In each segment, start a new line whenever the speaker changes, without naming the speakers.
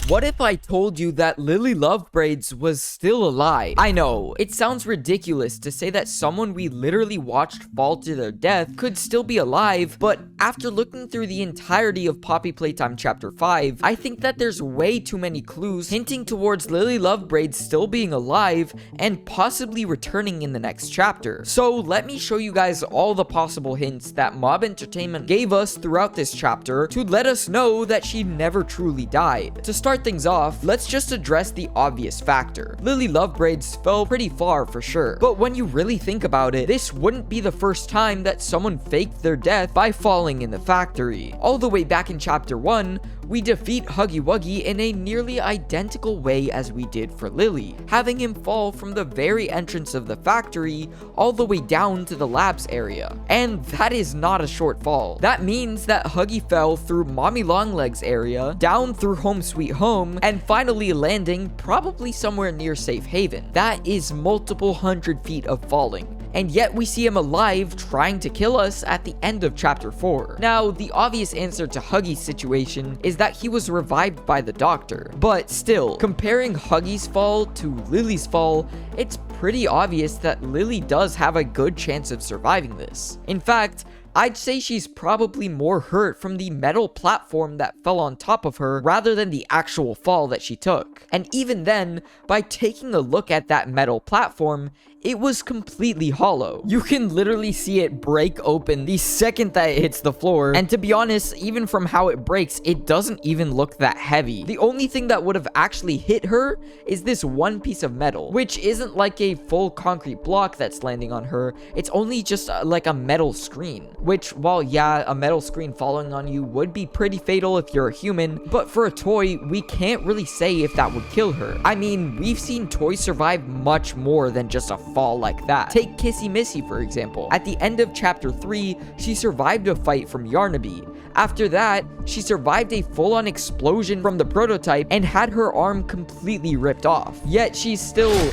What if I told you that Lily Lovebraids was still alive? I know, it sounds ridiculous to say that someone we literally watched fall to their death could still be alive, but after looking through the entirety of Poppy Playtime Chapter 5, I think that there's way too many clues hinting towards Lily Lovebraids still being alive and possibly returning in the next chapter. So let me show you guys all the possible hints that Mob Entertainment gave us throughout this chapter to let us know that she never truly died. To start things off, let's just address the obvious factor. Lily Lovebraids fell pretty far for sure, but when you really think about it, this wouldn't be the first time that someone faked their death by falling in the factory. All the way back in chapter 1, we defeat Huggy Wuggy in a nearly identical way as we did for Lily, having him fall from the very entrance of the factory all the way down to the labs area. And that is not a short fall. That means that Huggy fell through Mommy Longlegs area, down through Home Sweet Home, and finally landing probably somewhere near Safe Haven. That is multiple hundred feet of falling. And yet we see him alive trying to kill us at the end of chapter 4. Now, the obvious answer to Huggy's situation is that he was revived by the doctor. But still, comparing Huggy's fall to Lily's fall, it's pretty obvious that Lily does have a good chance of surviving this. In fact, I'd say she's probably more hurt from the metal platform that fell on top of her rather than the actual fall that she took. And even then, by taking a look at that metal platform, it was completely hollow. You can literally see it break open the second that it hits the floor, and to be honest, even from how it breaks, it doesn't even look that heavy. The only thing that would have actually hit her is this one piece of metal, which isn't like a full concrete block that's landing on her, it's only just like a metal screen. Which, while yeah, a metal screen falling on you would be pretty fatal if you're a human, but for a toy, we can't really say if that would kill her. I mean, we've seen toys survive much more than just a fall like that. Take Kissy Missy, for example. At the end of chapter 3, she survived a fight from Yarnaby. After that, she survived a full-on explosion from the prototype and had her arm completely ripped off. Yet she's still...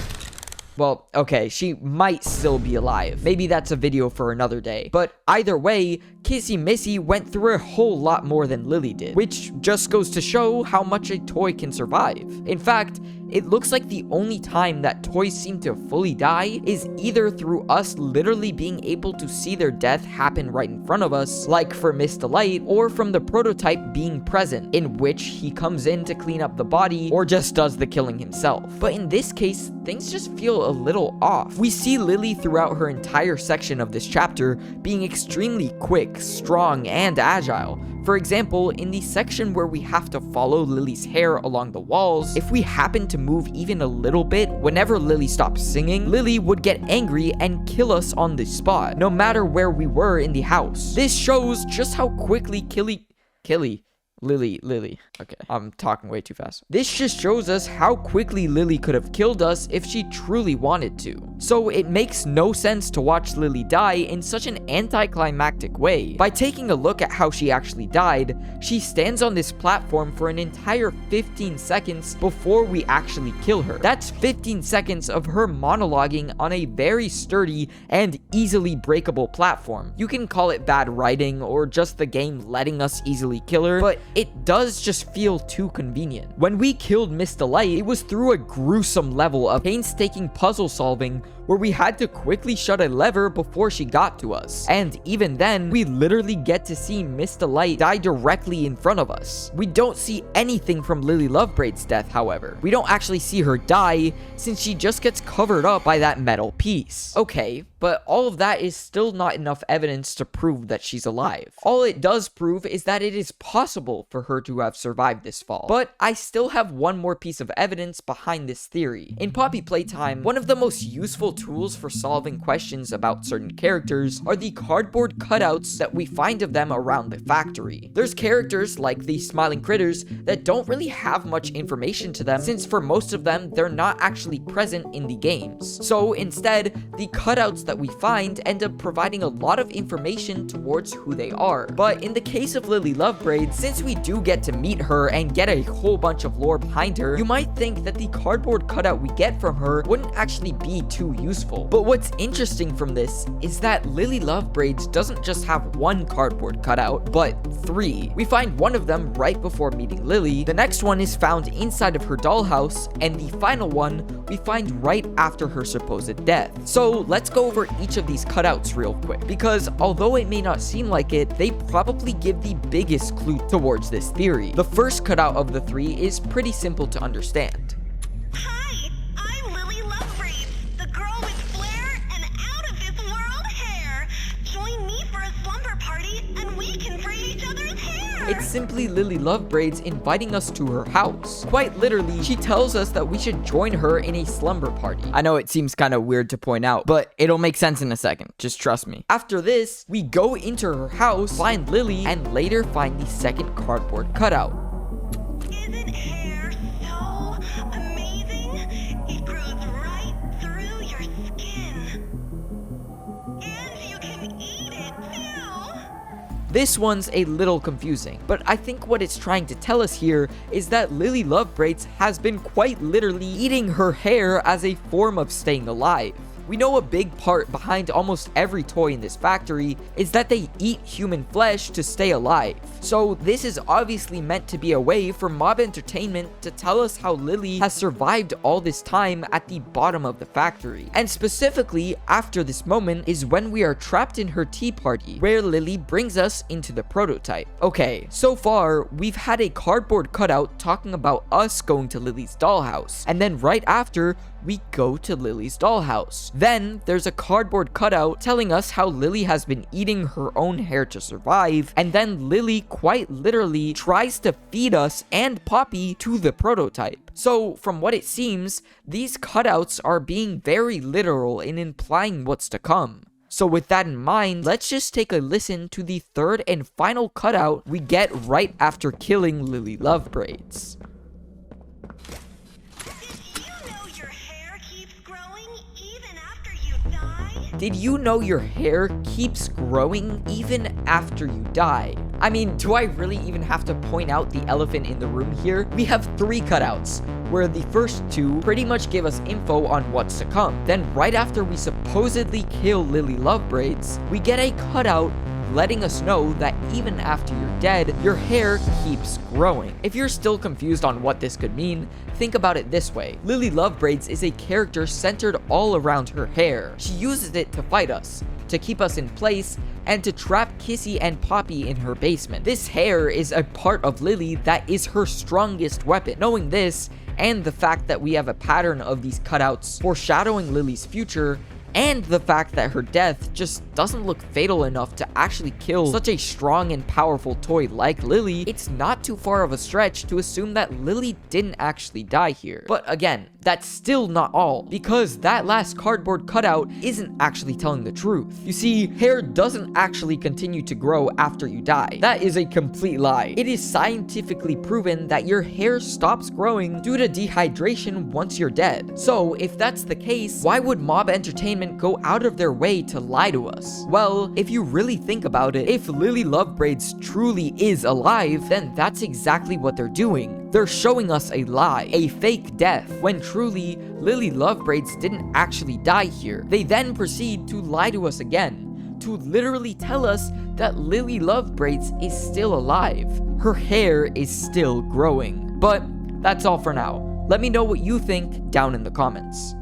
well, okay, she might still be alive. Maybe that's a video for another day. But either way, Kissy Missy went through a whole lot more than Lily did, which just goes to show how much a toy can survive. In fact, it looks like the only time that toys seem to fully die is either through us literally being able to see their death happen right in front of us, like for Mr. Light, or from the prototype being present, in which he comes in to clean up the body or just does the killing himself. But in this case, things just feel a little off. We see Lily throughout her entire section of this chapter being extremely quick, strong, and agile. For example, in the section where we have to follow Lily's hair along the walls, if we happen to move even a little bit, whenever Lily stops singing, Lily would get angry and kill us on the spot, no matter where we were in the house. This shows just how quickly Lily. Okay, I'm talking way too fast. This just shows us how quickly Lily could have killed us if she truly wanted to. So it makes no sense to watch Lily die in such an anticlimactic way. By taking a look at how she actually died, she stands on this platform for an entire 15 seconds before we actually kill her. That's 15 seconds of her monologuing on a very sturdy and easily breakable platform. You can call it bad writing or just the game letting us easily kill her, but it does just feel too convenient. When we killed Mr. Light, it was through a gruesome level of painstaking puzzle solving where we had to quickly shut a lever before she got to us. And even then, we literally get to see Mr. Light die directly in front of us. We don't see anything from Lily Lovebraid's death, however. We don't actually see her die, since she just gets covered up by that metal piece. Okay, but all of that is still not enough evidence to prove that she's alive. All it does prove is that it is possible for her to have survived this fall. But I still have one more piece of evidence behind this theory. In Poppy Playtime, one of the most useful tools for solving questions about certain characters are the cardboard cutouts that we find of them around the factory. There's characters like the smiling critters that don't really have much information to them, since for most of them, they're not actually present in the games. So instead, the cutouts that we find end up providing a lot of information towards who they are. But in the case of Lily Lovebraids, since we do get to meet her and get a whole bunch of lore behind her, you might think that the cardboard cutout we get from her wouldn't actually be too useful. But what's interesting from this is that Lily Lovebraids doesn't just have one cardboard cutout, but 3. We find one of them right before meeting Lily, the next one is found inside of her dollhouse, and the final one we find right after her supposed death. So let's go over each of these cutouts real quick, because although it may not seem like it, they probably give the biggest clue towards this theory. The first cutout of the 3 is pretty simple to understand.
Hi, I'm Lily Lovebraids, the girl with flair and out-of-this-world hair. Join me for a slumber party, and we can braid each other's hair.
It's simply Lily Lovebraids inviting us to her house. Quite literally, she tells us that we should join her in a slumber party. I know it seems kind of weird to point out, but it'll make sense in a second. Just trust me. After this, we go into her house, find Lily, and later find the second cardboard cutout.
Isn't hair so amazing? It grows right through your skin. And you can eat it, too.
This one's a little confusing, but I think what it's trying to tell us here is that Lily Lovebraids has been quite literally eating her hair as a form of staying alive. We know a big part behind almost every toy in this factory is that they eat human flesh to stay alive. So this is obviously meant to be a way for Mob Entertainment to tell us how Lily has survived all this time at the bottom of the factory. And specifically, after this moment is when we are trapped in her tea party, where Lily brings us into the prototype. Okay, so far, we've had a cardboard cutout talking about us going to Lily's dollhouse, and then right after, we go to Lily's dollhouse. Then, there's a cardboard cutout telling us how Lily has been eating her own hair to survive, and then Lily quite literally tries to feed us and Poppy to the prototype. So, from what it seems, these cutouts are being very literal in implying what's to come. So with that in mind, let's just take a listen to the third and final cutout we get right after killing Lily Lovebraids. Did you know your hair keeps growing even after you die? I mean, do I really even have to point out the elephant in the room here? We have 3 cutouts, where the first 2 pretty much give us info on what's to come. Then right after we supposedly kill Lily Lovebraids, we get a cutout letting us know that even after you're dead, your hair keeps growing. If you're still confused on what this could mean, think about it this way. Lily Lovebraids is a character centered all around her hair. She uses it to fight us, to keep us in place, and to trap Kissy and Poppy in her basement. This hair is a part of Lily that is her strongest weapon. Knowing this, and the fact that we have a pattern of these cutouts foreshadowing Lily's future, and the fact that her death just doesn't look fatal enough to actually kill such a strong and powerful toy like Lily, it's not too far of a stretch to assume that Lily didn't actually die here. But again, that's still not all, because that last cardboard cutout isn't actually telling the truth. You see, hair doesn't actually continue to grow after you die. That is a complete lie. It is scientifically proven that your hair stops growing due to dehydration once you're dead. So if that's the case, why would Mob Entertainment go out of their way to lie to us? Well, if you really think about it, if Lily Lovebraids truly is alive, then that's exactly what they're doing. They're showing us a lie, a fake death, when truly, Lily Lovebraids didn't actually die here. They then proceed to lie to us again, to literally tell us that Lily Lovebraids is still alive. Her hair is still growing. But that's all for now. Let me know what you think down in the comments.